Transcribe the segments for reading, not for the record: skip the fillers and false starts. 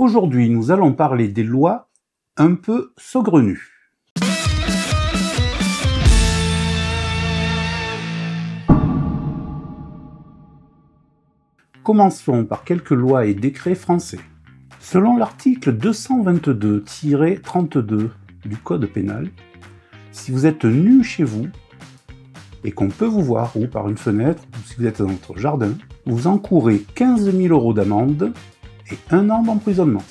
Aujourd'hui, nous allons parler des lois un peu saugrenues. Commençons par quelques lois et décrets français. Selon l'article 222-32 du Code pénal, si vous êtes nu chez vous et qu'on peut vous voir ou par une fenêtre ou si vous êtes dans votre jardin, vous encourez 15 000 € d'amende et 1 an d'emprisonnement.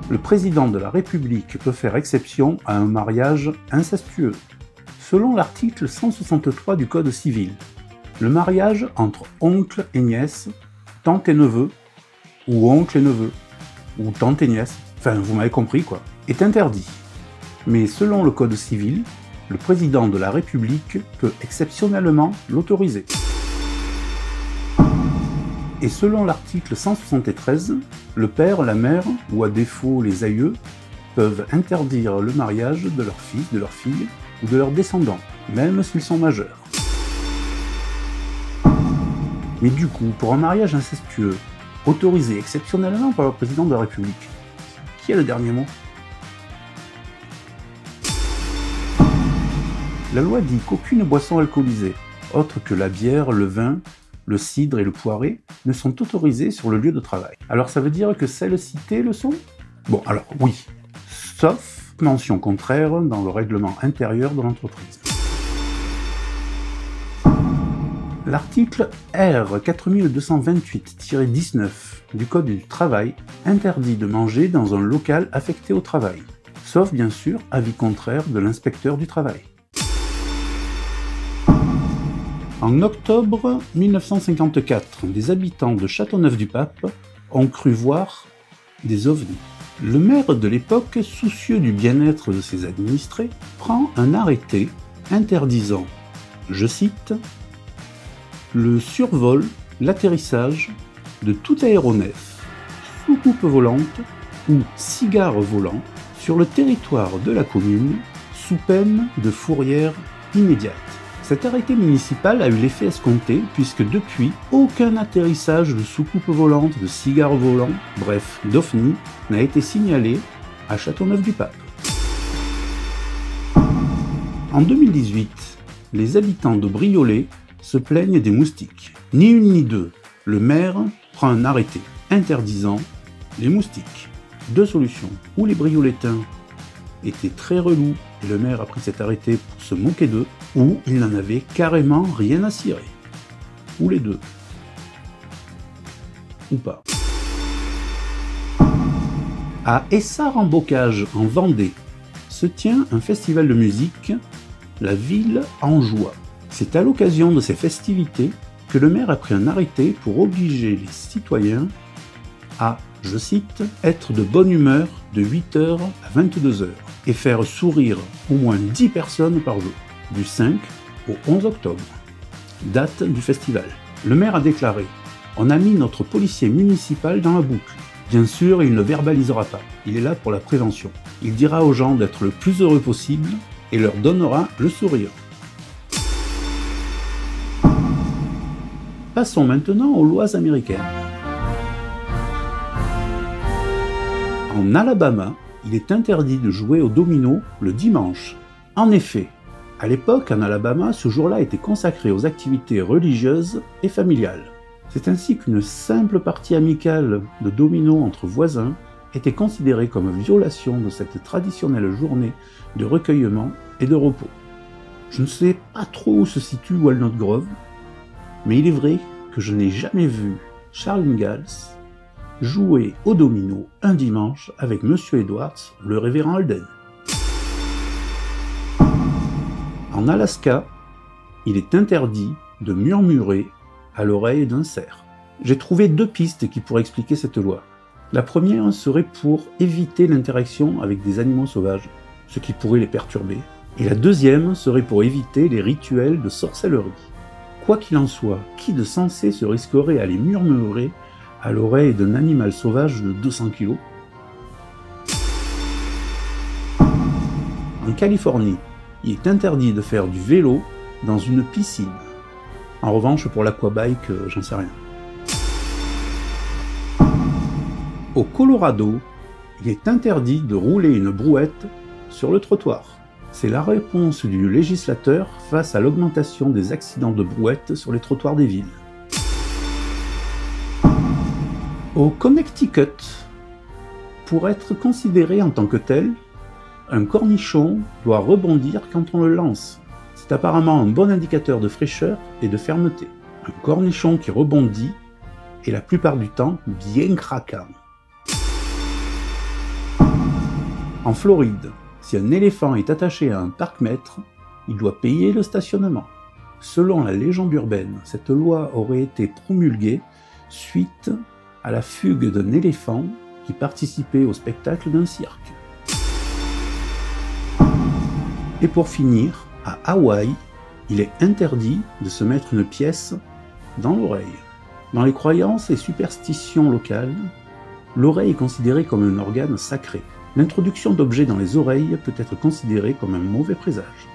Le président de la République peut faire exception à un mariage incestueux. Selon l'article 163 du Code civil, le mariage entre oncle et nièce, tante et neveu, ou oncle et neveu, ou tante et nièce, enfin vous m'avez compris quoi, est interdit. Mais selon le Code civil, le président de la République peut exceptionnellement l'autoriser. Et selon l'article 173, le père, la mère, ou à défaut les aïeux, peuvent interdire le mariage de leur fils, de leur fille, ou de leurs descendants, même s'ils sont majeurs. Mais du coup, pour un mariage incestueux, autorisé exceptionnellement par le président de la République, qui a le dernier mot? La loi dit qu'aucune boisson alcoolisée, autre que la bière, le vin, le cidre et le poiré, ne sont autorisées sur le lieu de travail. Alors ça veut dire que celles citées le sont? Bon, alors oui, sauf mention contraire dans le règlement intérieur de l'entreprise. L'article R 4228-19 du Code du travail interdit de manger dans un local affecté au travail, sauf bien sûr avis contraire de l'inspecteur du travail. En octobre 1954, des habitants de Châteauneuf-du-Pape ont cru voir des ovnis. Le maire de l'époque, soucieux du bien-être de ses administrés, prend un arrêté interdisant, je cite, le survol, l'atterrissage de tout aéronef, soucoupe volante ou cigare volant sur le territoire de la commune sous peine de fourrière immédiate. Cet arrêté municipal a eu l'effet escompté puisque depuis, aucun atterrissage de soucoupe volante, de cigare volant, bref, d'OVNI, n'a été signalé à Châteauneuf-du-Pape. En 2018, les habitants de Briolet se plaignent des moustiques. Ni une ni deux, le maire prend un arrêté interdisant les moustiques. Deux solutions, ou les briolétains étaient très relous et le maire a pris cet arrêté pour se moquer d'eux, ou il n'en avait carrément rien à cirer. Ou les deux. Ou pas. À Essart-en-Bocage, en Vendée, se tient un festival de musique, la ville en joie. C'est à l'occasion de ces festivités que le maire a pris un arrêté pour obliger les citoyens à, je cite, être de bonne humeur de 8h à 22h et faire sourire au moins 10 personnes par jour, du 5 au 11 octobre, date du festival. Le maire a déclaré « On a mis notre policier municipal dans la boucle. Bien sûr, il ne verbalisera pas, il est là pour la prévention. Il dira aux gens d'être le plus heureux possible et leur donnera le sourire. » Passons maintenant aux lois américaines. En Alabama, il est interdit de jouer au domino le dimanche. En effet, à l'époque, en Alabama, ce jour-là était consacré aux activités religieuses et familiales. C'est ainsi qu'une simple partie amicale de domino entre voisins était considérée comme violation de cette traditionnelle journée de recueillement et de repos. Je ne sais pas trop où se situe Walnut Grove, mais il est vrai que je n'ai jamais vu Charles Ingalls jouer au domino un dimanche avec Monsieur Edwards, le révérend Alden. En Alaska, il est interdit de murmurer à l'oreille d'un cerf. J'ai trouvé deux pistes qui pourraient expliquer cette loi. La première serait pour éviter l'interaction avec des animaux sauvages, ce qui pourrait les perturber. Et la deuxième serait pour éviter les rituels de sorcellerie. Quoi qu'il en soit, qui de sensé se risquerait à les murmurer à l'oreille d'un animal sauvage de 200 kg? En Californie, il est interdit de faire du vélo dans une piscine. En revanche, pour l'aquabike, j'en sais rien. Au Colorado, il est interdit de rouler une brouette sur le trottoir. C'est la réponse du législateur face à l'augmentation des accidents de brouettes sur les trottoirs des villes. Au Connecticut, pour être considéré en tant que tel, un cornichon doit rebondir quand on le lance. C'est apparemment un bon indicateur de fraîcheur et de fermeté. Un cornichon qui rebondit est la plupart du temps bien craquant. En Floride, si un éléphant est attaché à un parc-mètre, il doit payer le stationnement. Selon la légende urbaine, cette loi aurait été promulguée suite à la fugue d'un éléphant qui participait au spectacle d'un cirque. Et pour finir, à Hawaï, il est interdit de se mettre une pièce dans l'oreille. Dans les croyances et superstitions locales, l'oreille est considérée comme un organe sacré. L'introduction d'objets dans les oreilles peut être considérée comme un mauvais présage.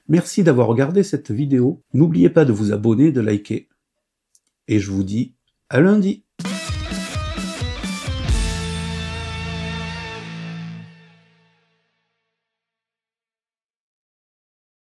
Merci d'avoir regardé cette vidéo. N'oubliez pas de vous abonner et de liker. Et je vous dis à lundi.